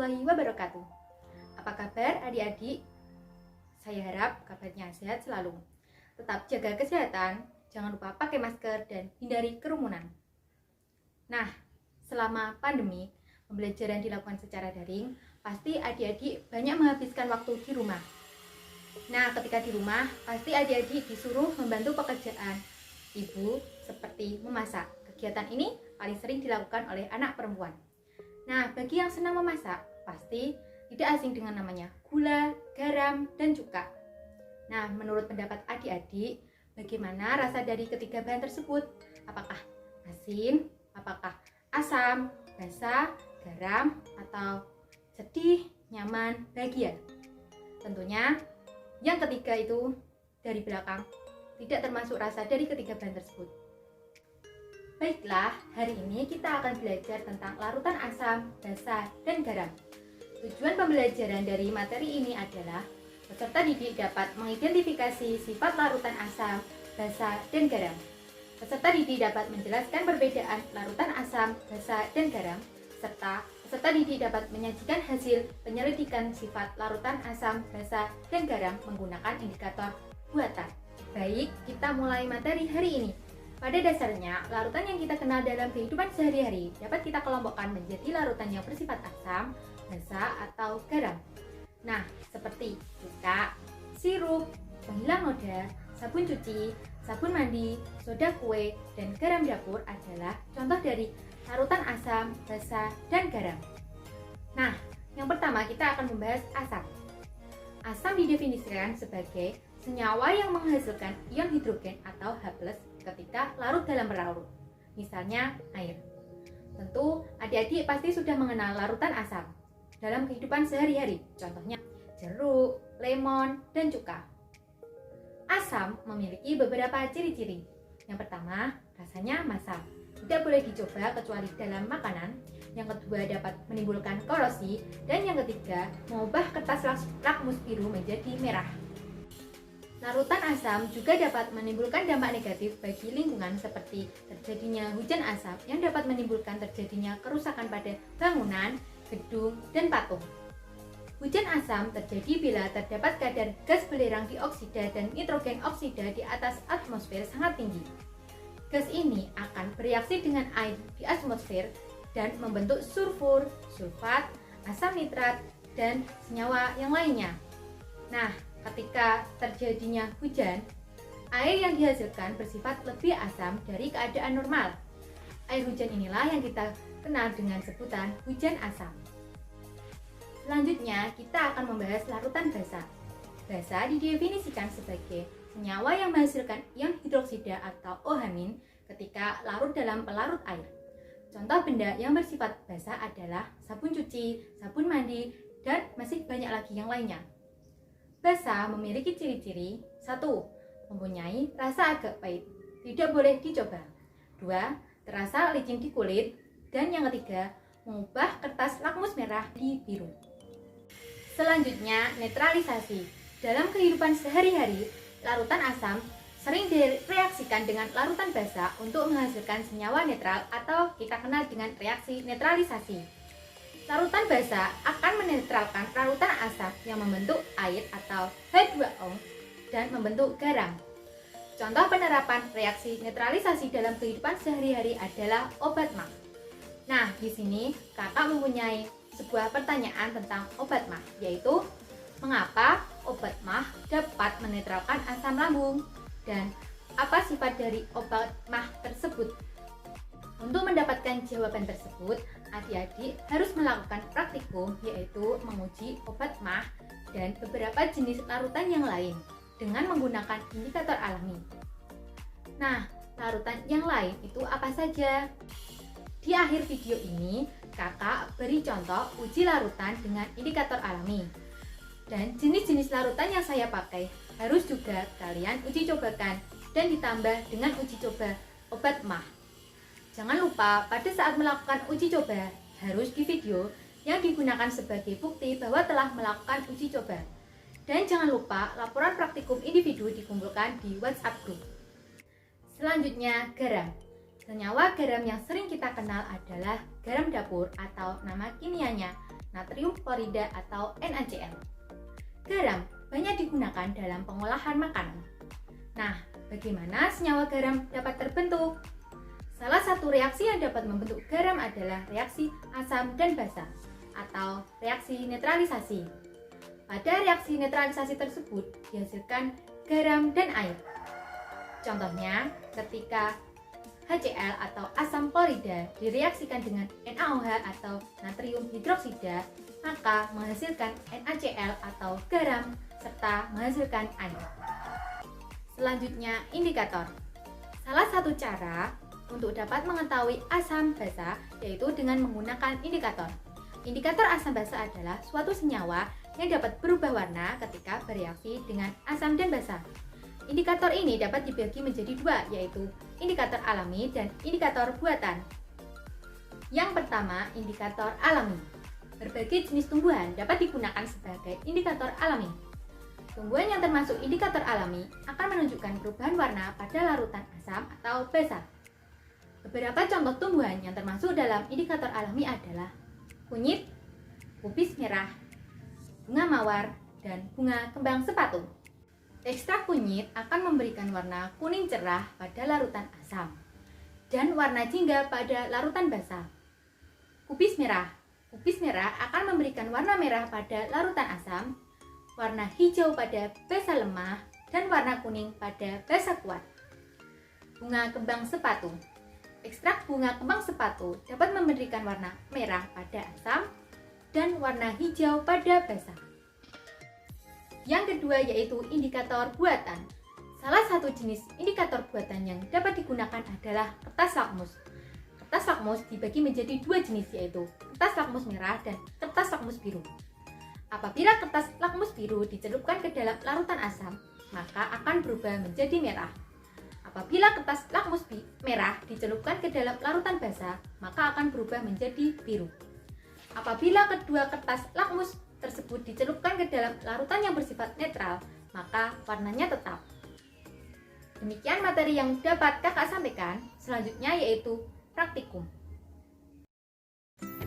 warahmatullahi wabarakatuh. Apa kabar adik-adik? Saya harap kabarnya sehat selalu. Tetap jaga kesehatan, jangan lupa pakai masker dan hindari kerumunan. Nah, selama pandemi, pembelajaran dilakukan secara daring, pasti adik-adik banyak menghabiskan waktu di rumah. Nah, ketika di rumah, pasti adik-adik disuruh membantu pekerjaan ibu seperti memasak. Kegiatan ini paling sering dilakukan oleh anak perempuan. Nah, bagi yang senang memasak, pasti tidak asing dengan namanya gula, garam, dan cuka. Nah, menurut pendapat adik-adik, bagaimana rasa dari ketiga bahan tersebut? Apakah asin, apakah asam, basah, garam, atau sedih, nyaman, bahagia? Tentunya yang ketiga itu dari belakang, tidak termasuk rasa dari ketiga bahan tersebut. Baiklah, hari ini kita akan belajar tentang larutan asam, basah, dan garam. Tujuan pembelajaran dari materi ini adalah peserta didik dapat mengidentifikasi sifat larutan asam, basah, dan garam. Peserta didik dapat menjelaskan perbedaan larutan asam, basah, dan garam, serta peserta didik dapat menyajikan hasil penyelidikan sifat larutan asam, basah, dan garam menggunakan indikator buatan. Baik, kita mulai materi hari ini. Pada dasarnya, larutan yang kita kenal dalam kehidupan sehari-hari dapat kita kelompokkan menjadi larutan yang bersifat asam, basah, atau garam. Nah, seperti cuka, sirup, penghilang noda, sabun cuci, sabun mandi, soda kue, dan garam dapur adalah contoh dari larutan asam, basah, dan garam. Nah, yang pertama kita akan membahas asam. Asam didefinisikan sebagai senyawa yang menghasilkan ion hidrogen atau H+ ketika larut dalam pelarut, misalnya air. Tentu adik-adik pasti sudah mengenal larutan asam dalam kehidupan sehari-hari, contohnya jeruk, lemon, dan cuka. Asam memiliki beberapa ciri-ciri. Yang pertama, rasanya masam, tidak boleh dicoba kecuali dalam makanan. Yang kedua, dapat menimbulkan korosi. Dan yang ketiga, mengubah kertas lakmus biru menjadi merah. Larutan asam juga dapat menimbulkan dampak negatif bagi lingkungan seperti terjadinya hujan asam yang dapat menimbulkan terjadinya kerusakan pada bangunan, gedung, dan patung. Hujan asam terjadi bila terdapat kadar gas belerang dioksida dan nitrogen oksida di atas atmosfer sangat tinggi. Gas ini akan bereaksi dengan air di atmosfer dan membentuk sulfur, sulfat, asam nitrat, dan senyawa yang lainnya. Nah, ketika terjadinya hujan, air yang dihasilkan bersifat lebih asam dari keadaan normal. Air hujan inilah yang kita kenal dengan sebutan hujan asam. Selanjutnya, kita akan membahas larutan basah. Basah didefinisikan sebagai senyawa yang menghasilkan ion hidroksida atau OH- ketika larut dalam pelarut air. Contoh benda yang bersifat basah adalah sabun cuci, sabun mandi, dan masih banyak lagi yang lainnya. Basah memiliki ciri-ciri: 1. Mempunyai rasa agak pahit, tidak boleh dicoba. 2. Terasa licin di kulit. Dan yang ketiga, mengubah kertas lakmus merah di biru. Selanjutnya, netralisasi. Dalam kehidupan sehari-hari, larutan asam sering direaksikan dengan larutan basah untuk menghasilkan senyawa netral atau kita kenal dengan reaksi netralisasi. Larutan basah akan menetralkan larutan asam yang membentuk air atau H2O dan membentuk garam. Contoh penerapan reaksi netralisasi dalam kehidupan sehari-hari adalah obat MAH. Nah, di sini kakak mempunyai sebuah pertanyaan tentang obat MAH, yaitu mengapa obat MAH dapat menetralkan asam lambung dan apa sifat dari obat MAH tersebut? Untuk mendapatkan jawaban tersebut, adik-adik harus melakukan praktikum, yaitu menguji obat MAH dan beberapa jenis larutan yang lain dengan menggunakan indikator alami. Nah, larutan yang lain itu apa saja? Di akhir video ini, kakak beri contoh uji larutan dengan indikator alami. Dan jenis-jenis larutan yang saya pakai harus juga kalian uji cobakan dan ditambah dengan uji coba obat MAH. Jangan lupa pada saat melakukan uji coba harus di video yang digunakan sebagai bukti bahwa telah melakukan uji coba. Dan jangan lupa laporan praktikum individu dikumpulkan di WhatsApp group. Selanjutnya, garam. Senyawa garam yang sering kita kenal adalah garam dapur atau nama kimianya natrium klorida atau NaCl. Garam banyak digunakan dalam pengolahan makanan. Nah, bagaimana senyawa garam dapat terbentuk? Salah satu reaksi yang dapat membentuk garam adalah reaksi asam dan basa atau reaksi netralisasi. Pada reaksi netralisasi tersebut dihasilkan garam dan air. Contohnya, ketika HCl atau asam klorida direaksikan dengan NaOH atau natrium hidroksida, maka menghasilkan NaCl atau garam serta menghasilkan air. Selanjutnya, indikator. Salah satu cara untuk dapat mengetahui asam basa yaitu dengan menggunakan indikator. Indikator asam basa adalah suatu senyawa yang dapat berubah warna ketika bereaksi dengan asam dan basa. Indikator ini dapat dibagi menjadi dua, yaitu indikator alami dan indikator buatan. Yang pertama, indikator alami. Berbagai jenis tumbuhan dapat digunakan sebagai indikator alami. Tumbuhan yang termasuk indikator alami akan menunjukkan perubahan warna pada larutan asam atau basa. Beberapa contoh tumbuhan yang termasuk dalam indikator alami adalah kunyit, kubis merah, bunga mawar, dan bunga kembang sepatu. Ekstrak kunyit akan memberikan warna kuning cerah pada larutan asam dan warna jingga pada larutan basa. Kubis merah akan memberikan warna merah pada larutan asam, warna hijau pada basa lemah, dan warna kuning pada basa kuat. Bunga kembang sepatu. Ekstrak bunga kembang sepatu dapat memberikan warna merah pada asam dan warna hijau pada basa. Yang kedua yaitu indikator buatan. Salah satu jenis indikator buatan yang dapat digunakan adalah kertas lakmus. Kertas lakmus dibagi menjadi dua jenis, yaitu kertas lakmus merah dan kertas lakmus biru. Apabila kertas lakmus biru dicelupkan ke dalam larutan asam, maka akan berubah menjadi merah. Apabila kertas lakmus merah dicelupkan ke dalam larutan basa, maka akan berubah menjadi biru. Apabila kedua kertas lakmus tersebut dicelupkan ke dalam larutan yang bersifat netral, maka warnanya tetap. Demikian materi yang dapat kakak sampaikan. Selanjutnya yaitu praktikum.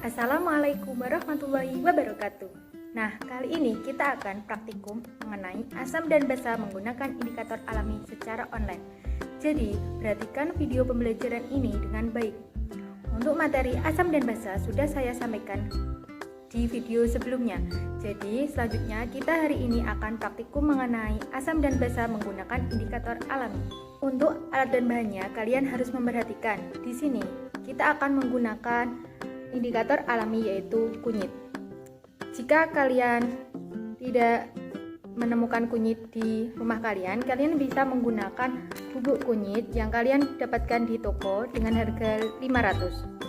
Assalamualaikum warahmatullahi wabarakatuh. Nah, kali ini kita akan praktikum mengenai asam dan basa menggunakan indikator alami secara online. Jadi, perhatikan video pembelajaran ini dengan baik. Untuk materi asam dan basa sudah saya sampaikan di video sebelumnya. Jadi, selanjutnya kita hari ini akan praktikum mengenai asam dan basa menggunakan indikator alami. Untuk alat dan bahannya, kalian harus memperhatikan. Di sini, kita akan menggunakan indikator alami yaitu kunyit. Jika kalian tidak menemukan kunyit di rumah kalian bisa menggunakan bubuk kunyit yang kalian dapatkan di toko dengan harga 500.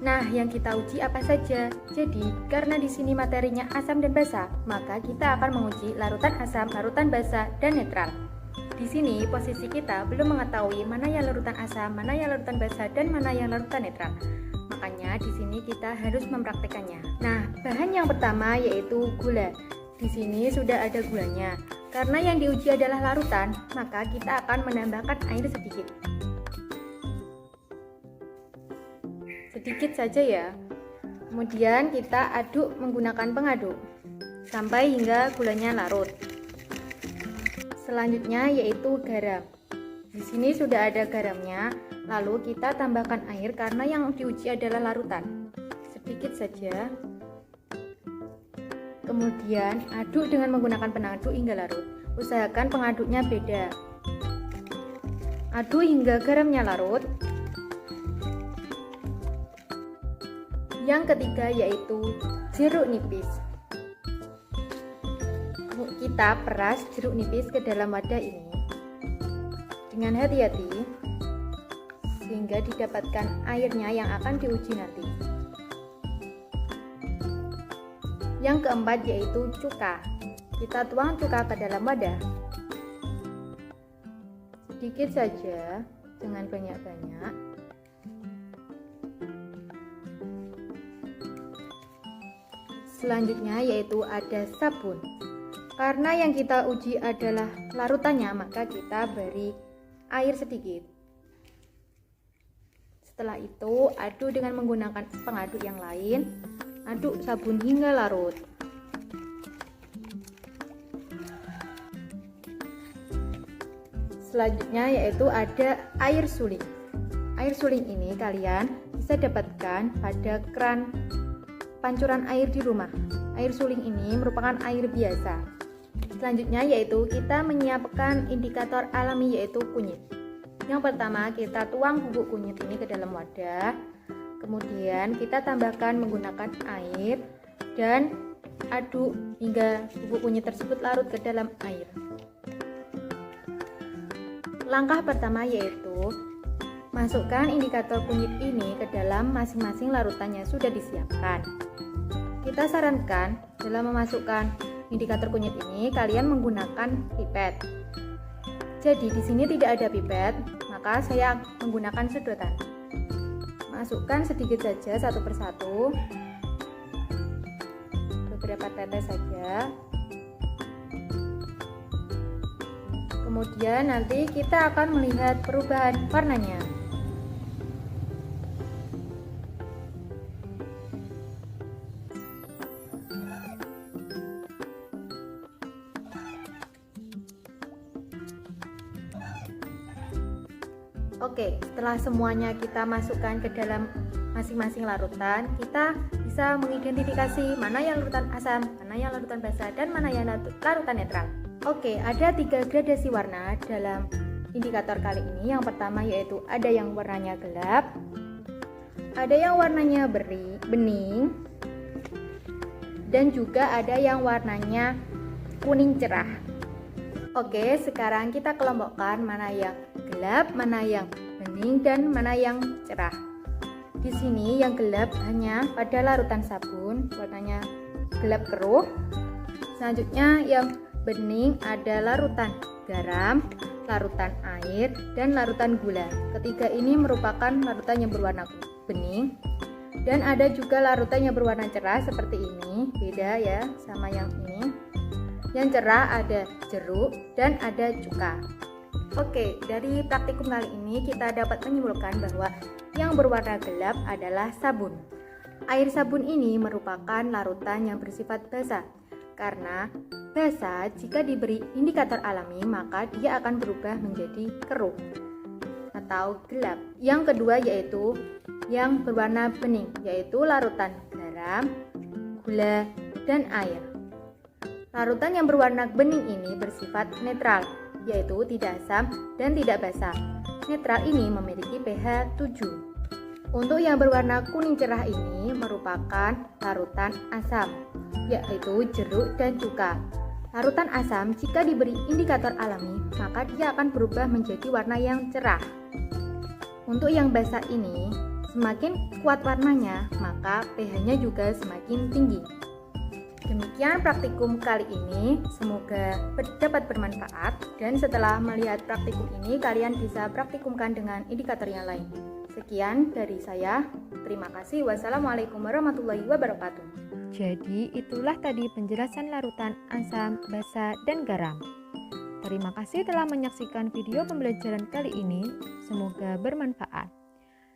Nah, yang kita uji apa saja? Jadi, karena di sini materinya asam dan basa, maka kita akan menguji larutan asam, larutan basa, dan netral. Di sini posisi kita belum mengetahui mana yang larutan asam, mana yang larutan basa, dan mana yang larutan netral. Makanya di sini kita harus mempraktekannya. Nah, bahan yang pertama yaitu gula. Di sini sudah ada gulanya. Karena yang diuji adalah larutan, maka kita akan menambahkan air sedikit. Sedikit saja ya. Kemudian kita aduk menggunakan pengaduk sampai hingga gulanya larut. Selanjutnya yaitu garam. Di sini sudah ada garamnya, lalu kita tambahkan air karena yang diuji adalah larutan. Sedikit saja. Kemudian aduk dengan menggunakan pengaduk hingga larut. Usahakan pengaduknya beda. Aduk hingga garamnya larut. Yang ketiga yaitu jeruk nipis. Kita peras jeruk nipis ke dalam wadah ini dengan hati-hati sehingga didapatkan airnya yang akan diuji nanti. Yang keempat yaitu cuka. Kita tuang cuka ke dalam wadah. Sedikit saja, jangan banyak-banyak. Selanjutnya yaitu ada sabun. Karena yang kita uji adalah larutannya, maka kita beri air sedikit. Setelah itu aduk dengan menggunakan pengaduk yang lain. aduk sabun hingga larut. Selanjutnya yaitu ada air suling. Air suling ini kalian bisa dapatkan pada keran pancuran air di rumah. Air suling ini merupakan air biasa. Selanjutnya yaitu kita menyiapkan indikator alami yaitu kunyit. Yang pertama kita tuang bubuk kunyit ini ke dalam wadah. Kemudian kita tambahkan menggunakan air dan aduk hingga bubuk kunyit tersebut larut ke dalam air. Langkah pertama yaitu masukkan indikator kunyit ini ke dalam masing-masing larutan yang sudah disiapkan. Kita sarankan dalam memasukkan indikator kunyit ini kalian menggunakan pipet. Jadi di sini tidak ada pipet, maka saya menggunakan sedotan. Masukkan sedikit saja satu persatu, beberapa tetes saja. Kemudian nanti kita akan melihat perubahan warnanya. Oke, setelah semuanya kita masukkan ke dalam masing-masing larutan, kita bisa mengidentifikasi mana yang larutan asam, mana yang larutan basa, dan mana yang larutan netral. Oke, ada 3 gradasi warna dalam indikator kali ini. Yang pertama yaitu ada yang warnanya gelap, ada yang warnanya bening, dan juga ada yang warnanya kuning cerah. Oke, sekarang kita kelompokkan mana yang gelap, mana yang bening, dan mana yang cerah. Di sini yang gelap hanya pada larutan sabun, warnanya gelap keruh. Selanjutnya yang bening ada larutan garam, larutan air, dan larutan gula. Ketiga ini merupakan larutan yang berwarna bening. Dan ada juga larutan yang berwarna cerah seperti ini, beda ya sama yang ini. Yang cerah ada jeruk dan ada cuka. Oke, dari praktikum kali ini kita dapat menyimpulkan bahwa yang berwarna gelap adalah sabun. Air sabun ini merupakan larutan yang bersifat basa. Karena basa jika diberi indikator alami maka dia akan berubah menjadi keruh atau gelap. Yang kedua yaitu yang berwarna bening, yaitu larutan garam, gula, dan air. Larutan yang berwarna bening ini bersifat netral, yaitu tidak asam dan tidak basa. Netral ini memiliki pH 7. Untuk yang berwarna kuning cerah ini merupakan larutan asam, yaitu jeruk dan cuka. Larutan asam jika diberi indikator alami, maka dia akan berubah menjadi warna yang cerah. Untuk yang basa ini, semakin kuat warnanya, maka pH-nya juga semakin tinggi. Demikian praktikum kali ini, semoga dapat bermanfaat dan setelah melihat praktikum ini kalian bisa praktikumkan dengan indikator yang lain. Sekian dari saya, terima kasih. Wassalamualaikum warahmatullahi wabarakatuh. Jadi itulah tadi penjelasan larutan asam, basa, dan garam. Terima kasih telah menyaksikan video pembelajaran kali ini, semoga bermanfaat.